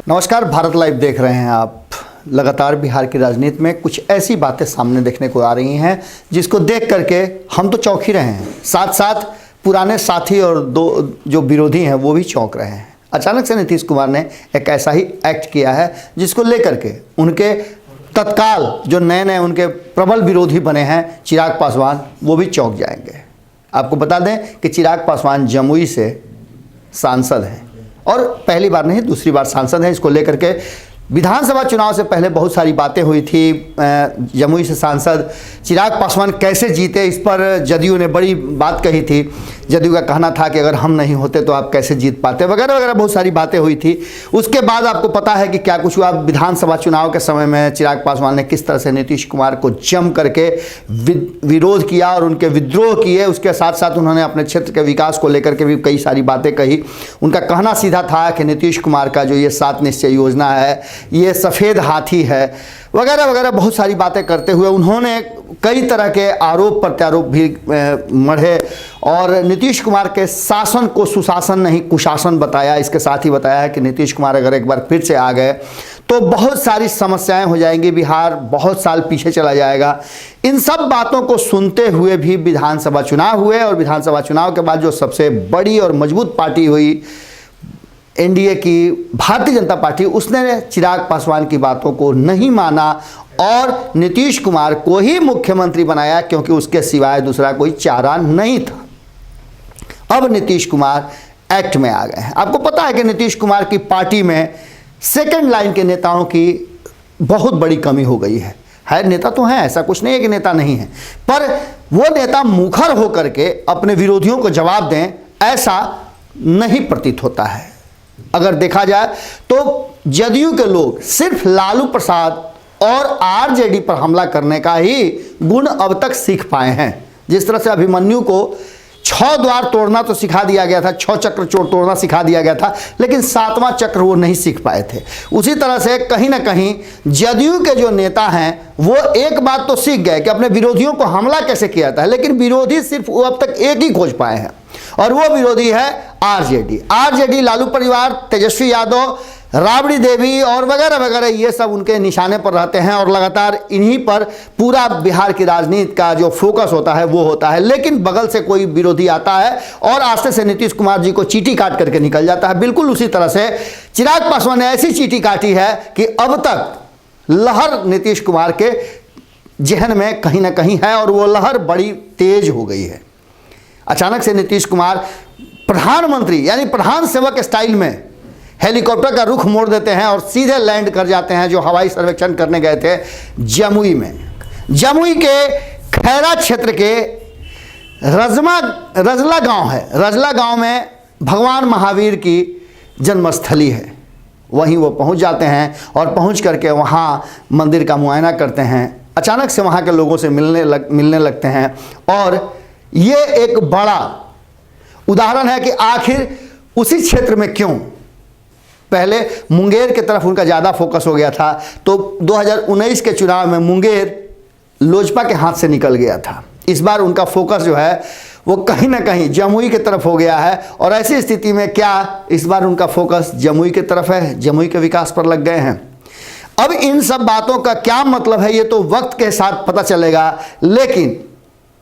नमस्कार, भारत लाइव देख रहे हैं आप। लगातार बिहार की राजनीति में कुछ ऐसी बातें सामने देखने को आ रही हैं जिसको देख करके हम तो चौंक ही रहे हैं, साथ साथ पुराने साथी और दो जो विरोधी हैं वो भी चौंक रहे हैं। अचानक से नीतीश कुमार ने एक ऐसा ही एक्ट किया है जिसको लेकर के उनके तत्काल जो नए नए उनके प्रबल विरोधी बने हैं चिराग पासवान, वो भी चौंक जाएंगे। आपको बता दें कि चिराग पासवान जमुई से सांसद हैं और पहली बार नहीं दूसरी बार सांसद हैं। इसको लेकर के विधानसभा चुनाव से पहले बहुत सारी बातें हुई थी। जमुई से सांसद चिराग पासवान कैसे जीते, इस पर जदयू ने बड़ी बात कही थी। जदयू का कहना था कि अगर हम नहीं होते तो आप कैसे जीत पाते, वगैरह वगैरह बहुत सारी बातें हुई थी। उसके बाद आपको पता है कि क्या कुछ हुआ। विधानसभा चुनाव के समय में चिराग पासवान ने किस तरह से नीतीश कुमार को जम करके विरोध किया और उनके विद्रोह किए। उसके साथ साथ उन्होंने अपने क्षेत्र के विकास को लेकर के भी कई सारी बातें कही। उनका कहना सीधा था कि नीतीश कुमार का जो ये 7 निश्चय योजना है ये सफ़ेद हाथी है, वगैरह वगैरह बहुत सारी बातें करते हुए उन्होंने कई तरह के आरोप प्रत्यारोप भी मढ़े और नीतीश कुमार के शासन को सुशासन नहीं कुशासन बताया। इसके साथ ही बताया है कि नीतीश कुमार अगर एक बार फिर से आ गए तो बहुत सारी समस्याएं हो जाएंगी, बिहार बहुत साल पीछे चला जाएगा। इन सब बातों को सुनते हुए भी विधानसभा चुनाव हुए और विधानसभा चुनाव के बाद जो सबसे बड़ी और मजबूत पार्टी हुई एनडीए की भारतीय जनता पार्टी, उसने चिराग पासवान की बातों को नहीं माना और नीतीश कुमार को ही मुख्यमंत्री बनाया क्योंकि उसके सिवाय दूसरा कोई चारा नहीं था। अब नीतीश कुमार एक्ट में आ गए हैं। आपको पता है कि नीतीश कुमार की पार्टी में सेकंड लाइन के नेताओं की बहुत बड़ी कमी हो गई है। नेता तो हैं, ऐसा कुछ नहीं है कि नेता नहीं है, पर वो नेता मुखर होकर के अपने विरोधियों को जवाब दें ऐसा नहीं प्रतीत होता है। अगर देखा जाए तो जदयू के लोग सिर्फ लालू प्रसाद और आरजेडी पर हमला करने का ही गुण अब तक सीख पाए हैं। जिस तरह से अभिमन्यु को 6 द्वार तोड़ना तो सिखा दिया गया था, 6 चक्र तोड़ना सिखा दिया गया था, लेकिन 7वां चक्र वो नहीं सीख पाए थे। उसी तरह से कहीं ना कहीं जदयू के जो नेता हैं वो एक बात तो सीख गए कि अपने विरोधियों को हमला कैसे किया था, लेकिन विरोधी सिर्फ वो अब तक एक ही खोज पाए हैं और वो विरोधी है आरजेडी, लालू परिवार, तेजस्वी यादव, राबड़ी देवी और वगैरह वगैरह, ये सब उनके निशाने पर रहते हैं और लगातार इन्हीं पर पूरा बिहार की राजनीति का जो फोकस होता है वो होता है। लेकिन बगल से कोई विरोधी आता है और आस्ते से नीतीश कुमार जी को चीटी काट करके निकल जाता है। बिल्कुल उसी तरह से चिराग पासवान ने ऐसी चीटी काटी है कि अब तक लहर नीतीश कुमार के जहन में कहीं ना कहीं है और वो लहर बड़ी तेज हो गई है। अचानक से नीतीश कुमार प्रधानमंत्री यानी प्रधान सेवक स्टाइल में हेलीकॉप्टर का रुख मोड़ देते हैं और सीधे लैंड कर जाते हैं जो हवाई सर्वेक्षण करने गए थे जमुई में। जमुई के खैरा क्षेत्र के रजला गांव है। रजला गांव में भगवान महावीर की जन्मस्थली है। वहीं वो पहुंच जाते हैं और पहुंच करके वहां मंदिर का मुआयना करते हैं। अचानक से वहां के लोगों से मिलने लगते हैं और ये एक बड़ा उदाहरण है कि आखिर उसी क्षेत्र में क्यों। पहले मुंगेर की तरफ उनका ज़्यादा फोकस हो गया था, तो 2019 के चुनाव में मुंगेर लोजपा के हाथ से निकल गया था। इस बार उनका फोकस जो है वो कहीं ना कहीं जमुई की तरफ हो गया है और ऐसी स्थिति में क्या इस बार उनका फोकस जमुई की तरफ है, जमुई के विकास पर लग गए हैं। अब इन सब बातों का क्या मतलब है ये तो वक्त के साथ पता चलेगा, लेकिन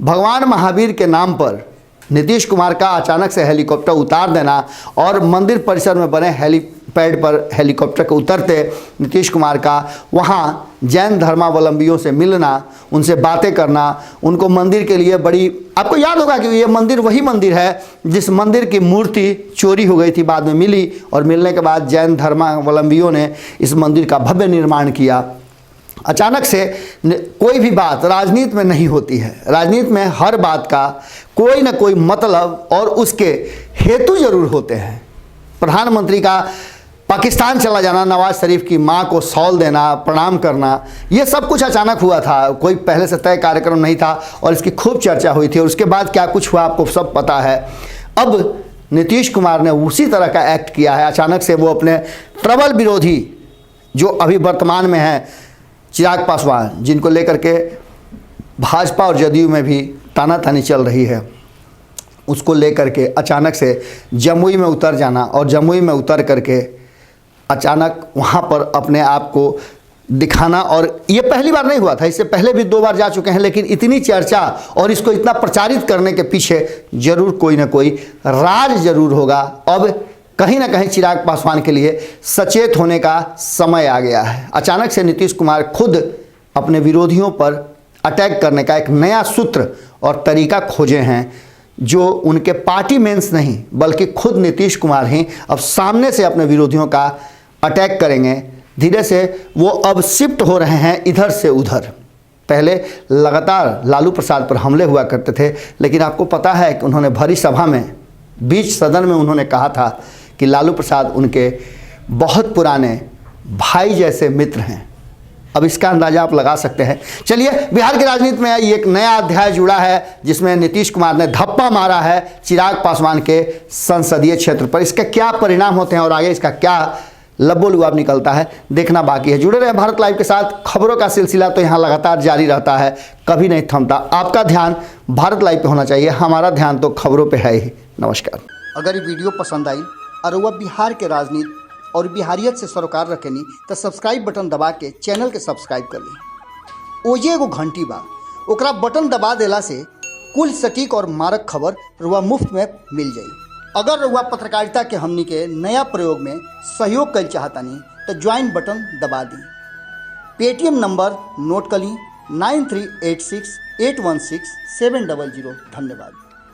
भगवान महावीर के नाम पर नीतीश कुमार का अचानक से हेलीकॉप्टर उतार देना और मंदिर परिसर में बने हेलीपैड पर हेलीकॉप्टर के उतरते नीतीश कुमार का वहाँ जैन धर्मावलंबियों से मिलना, उनसे बातें करना, उनको मंदिर के लिए बड़ी, आपको याद होगा कि ये मंदिर वही मंदिर है जिस मंदिर की मूर्ति चोरी हो गई थी, बाद में मिली और मिलने के बाद जैन धर्मावलंबियों ने इस मंदिर का भव्य निर्माण किया। अचानक से कोई भी बात राजनीति में नहीं होती है। राजनीति में हर बात का कोई ना कोई मतलब और उसके हेतु जरूर होते हैं। प्रधानमंत्री का पाकिस्तान चला जाना, नवाज शरीफ की मां को शॉल देना, प्रणाम करना, ये सब कुछ अचानक हुआ था। कोई पहले से तय कार्यक्रम नहीं था और इसकी खूब चर्चा हुई थी और उसके बाद क्या कुछ हुआ आपको सब पता है। अब नीतीश कुमार ने उसी तरह का एक्ट किया है। अचानक से वो अपने प्रबल विरोधी जो अभी वर्तमान में है चिराग पासवान, जिनको लेकर के भाजपा और जदयू में भी तानातानी चल रही है, उसको लेकर के अचानक से जमुई में उतर जाना और जमुई में उतर करके अचानक वहाँ पर अपने आप को दिखाना, और ये पहली बार नहीं हुआ था, इससे पहले भी 2 बार जा चुके हैं, लेकिन इतनी चर्चा और इसको इतना प्रचारित करने के पीछे जरूर कोई ना कोई राज जरूर होगा। अब कहीं ना कहीं चिराग पासवान के लिए सचेत होने का समय आ गया है। अचानक से नीतीश कुमार खुद अपने विरोधियों पर अटैक करने का एक नया सूत्र और तरीका खोजे हैं, जो उनके पार्टी मेंस नहीं बल्कि खुद नीतीश कुमार ही अब सामने से अपने विरोधियों का अटैक करेंगे। धीरे से वो अब शिफ्ट हो रहे हैं इधर से उधर। पहले लगातार लालू प्रसाद पर हमले हुआ करते थे, लेकिन आपको पता है कि उन्होंने भरी सभा में, बीच सदन में उन्होंने कहा था कि लालू प्रसाद उनके बहुत पुराने भाई जैसे मित्र हैं। अब इसका अंदाजा आप लगा सकते हैं। चलिए, बिहार की राजनीति में एक नया अध्याय जुड़ा है, जिसमें नीतीश कुमार ने धप्पा मारा है चिराग पासवान के संसदीय क्षेत्र पर। इसके क्या परिणाम होते हैं और आगे इसका क्या लबोलुआब निकलता है, देखना बाकी है। जुड़े रहे भारत लाइव के साथ। खबरों का सिलसिला तो यहाँ लगातार जारी रहता है, कभी नहीं थमता। आपका ध्यान भारत लाइव पे होना चाहिए, हमारा ध्यान तो खबरों पे है ही। नमस्कार। अगर ये वीडियो पसंद आई और वह बिहार के राजनीति और बिहारियत से सरोकार रखेनी तो सब्सक्राइब बटन दबा के चैनल के सब्सक्राइब कर ली। ओजे एगो घंटी बा, ओकरा बटन दबा देला से कुल सटीक और मारक खबर रुआ मुफ्त में मिल जाई। अगर रुआ पत्रकारिता के हमनी के नया प्रयोग में सहयोग कर चाहतानी तो ज्वाइन बटन दबा दी। पेटीएम नंबर नोट कर ली 9386816700। धन्यवाद।